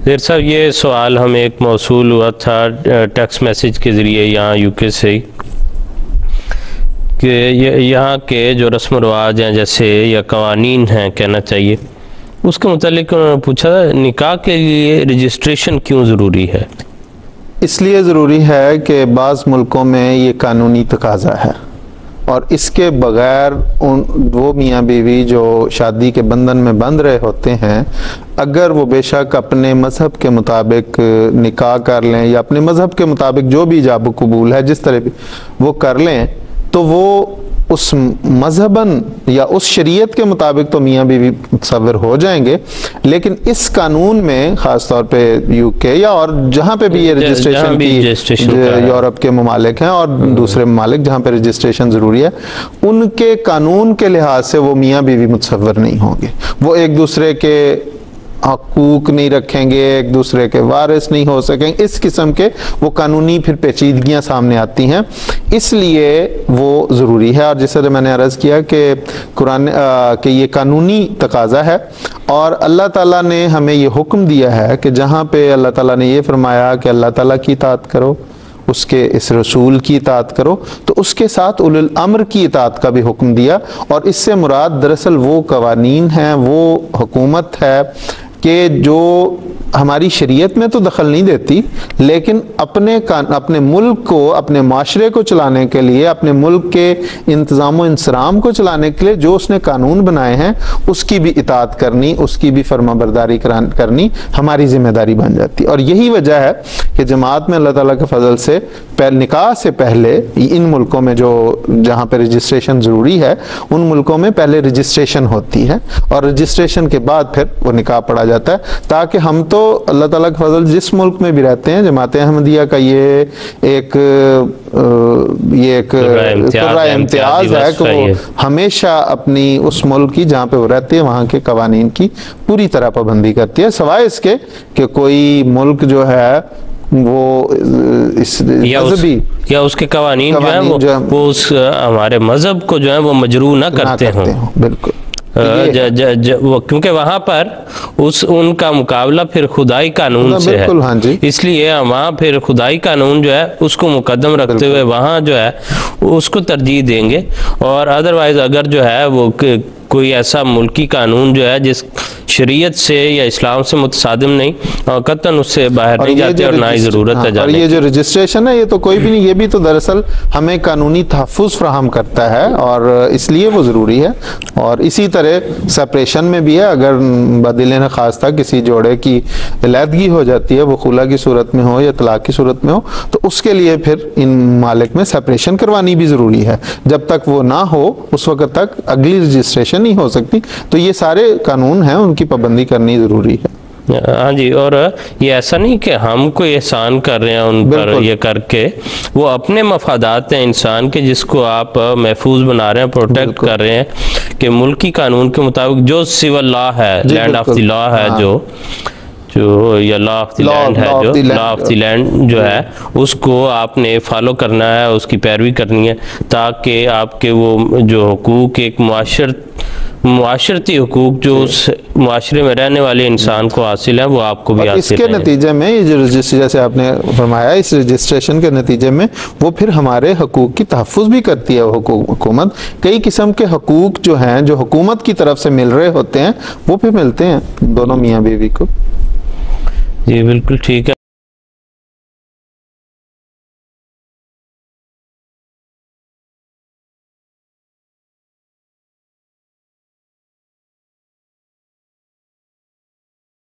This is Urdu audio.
زیر صاحب یہ سوال ہمیں ایک موصول ہوا تھا ٹیکسٹ میسیج کے ذریعے یہاں یو کے سے ہی، کہ یہاں کے جو رسم و رواج ہیں جیسے یا قوانین ہیں کہنا چاہیے، اس کے متعلق انہوں نے پوچھا تھا نکاح کے لیے رجسٹریشن کیوں ضروری ہے؟ اس لیے ضروری ہے کہ بعض ملکوں میں یہ قانونی تقاضا ہے، اور اس کے بغیر وہ میاں بیوی جو شادی کے بندھن میں بندھ رہے ہوتے ہیں، اگر وہ بے شک اپنے مذہب کے مطابق نکاح کر لیں یا اپنے مذہب کے مطابق جو بھی ایجاب و قبول ہے جس طرح بھی وہ کر لیں، تو وہ اس مذہباً یا اس شریعت کے مطابق تو میاں بیوی متصور ہو جائیں گے، لیکن اس قانون میں خاص طور پہ یو کے یا اور جہاں پہ بھی یہ رجسٹریشن کی یورپ کے ممالک ہیں اور دوسرے ممالک جہاں پہ رجسٹریشن ضروری ہے، ان کے قانون کے لحاظ سے وہ میاں بیوی متصور نہیں ہوں گے، وہ ایک دوسرے کے حقوق نہیں رکھیں گے، ایک دوسرے کے وارث نہیں ہو سکیں، اس قسم کے وہ قانونی پھر پیچیدگیاں سامنے آتی ہیں، اس لیے وہ ضروری ہے۔ اور جس طرح میں نے عرض کیا کہ قرآن کہ یہ قانونی تقاضا ہے، اور اللہ تعالیٰ نے ہمیں یہ حکم دیا ہے کہ جہاں پہ اللہ تعالیٰ نے یہ فرمایا کہ اللہ تعالیٰ کی اطاعت کرو، اس کے اس رسول کی اطاعت کرو، تو اس کے ساتھ اولو الامر کی اطاعت کا بھی حکم دیا، اور اس سے مراد دراصل وہ قوانین ہیں، وہ حکومت ہے کہ جو ہماری شریعت میں تو دخل نہیں دیتی، لیکن اپنے ملک کو، اپنے معاشرے کو چلانے کے لیے، اپنے ملک کے انتظام و انصرام کو چلانے کے لیے جو اس نے قانون بنائے ہیں اس کی بھی اطاعت کرنی، اس کی بھی فرما برداری کرنی ہماری ذمہ داری بن جاتی ہے۔ اور یہی وجہ ہے کہ جماعت میں اللہ تعالیٰ کے فضل سے نکاح سے پہلے ان ملکوں میں جہاں پہ رجسٹریشن ضروری ہے، ان ملکوں میں پہلے رجسٹریشن ہوتی ہے، اور رجسٹریشن کے بعد پھر وہ نکاح پڑھا جاتا ہے، تاکہ ہم تو اللہ تعالیٰ کے فضل جس ملک میں بھی رہتے ہیں، جماعت احمدیہ کا یہ ایک امتیاز ہے کہ وہ ہمیشہ اپنی اس ملک کی جہاں پہ وہ رہتے ہیں وہاں کے قوانین کی پوری طرح پابندی کرتی ہے، سوائے اس کے کہ کوئی ملک جو ہے وہ یا اس کے قوانین جو ہیں وہ اس ہمارے مذہب کو جو ہے وہ مجروح نہ کرتے ہوں۔ بالکل، کیونکہ وہاں پر ان کا مقابلہ پھر خدائی قانون سے ہے، اس لیے وہاں پھر خدائی قانون جو ہے اس کو مقدم رکھتے ہوئے وہاں جو ہے اس کو ترجیح دیں گے، اور ادروائز اگر جو ہے وہ کوئی ایسا ملکی قانون جو ہے جس شریعت سے یا اسلام سے متصادم نہیں، قطعاً اس سے باہر نہیں جاتے اور نہ ہی ضرورت ہے جانے۔ اور یہ جو رجسٹریشن ہے یہ تو کوئی بھی نہیں، یہ بھی تو دراصل ہمیں قانونی تحفظ فراہم کرتا ہے، اور اس لیے وہ ضروری ہے۔ اور اسی طرح سپریشن میں بھی ہے، اگر بدلے نخواستہ کسی جوڑے کی علیحدگی ہو جاتی ہے، وہ خلا کی صورت میں ہو یا طلاق کی صورت میں ہو، تو اس کے لیے پھر ان ممالک میں سپریشن کروانی بھی ضروری ہے، جب تک وہ نہ ہو اس وقت تک اگلی رجسٹریشن نہیں ہو سکتی، تو یہ سارے قانون ہیں ان کی پابندی کرنی ضروری ہے۔ ہاں جی، اور یہ ایسا نہیں کہ ہم کوئی احسان کر رہے ہیں ان پر، یہ کر کے وہ اپنے مفادات ہیں انسان کے جس کو آپ محفوظ بنا رہے ہیں، پروٹیکٹ کر رہے ہیں، کہ ملکی قانون کے مطابق جو سول لا ہے، لینڈ آف دی لا ہے، جو یا لا آف دی لینڈ ہے، جو لا آف دی لینڈ جو ہے اس کو آپ نے فالو کرنا ہے، اس کی پیروی کرنی ہے، تاکہ آپ کے وہ جو حقوق ایک معاشرتی حقوق جو اس معاشرے میں رہنے والے انسان کو حاصل ہے وہ آپ کو بھی حاصل ہے۔ اس کے نتیجے میں یہ جو جیسے آپ نے فرمایا، اس رجسٹریشن کے نتیجے میں وہ پھر ہمارے حقوق کی تحفظ بھی کرتی ہے حکومت۔ کئی قسم کے حقوق جو ہیں جو حکومت کی طرف سے مل رہے ہوتے ہیں وہ بھی ملتے ہیں دونوں میاں بیوی کو۔ جی بالکل ٹھیک ہے۔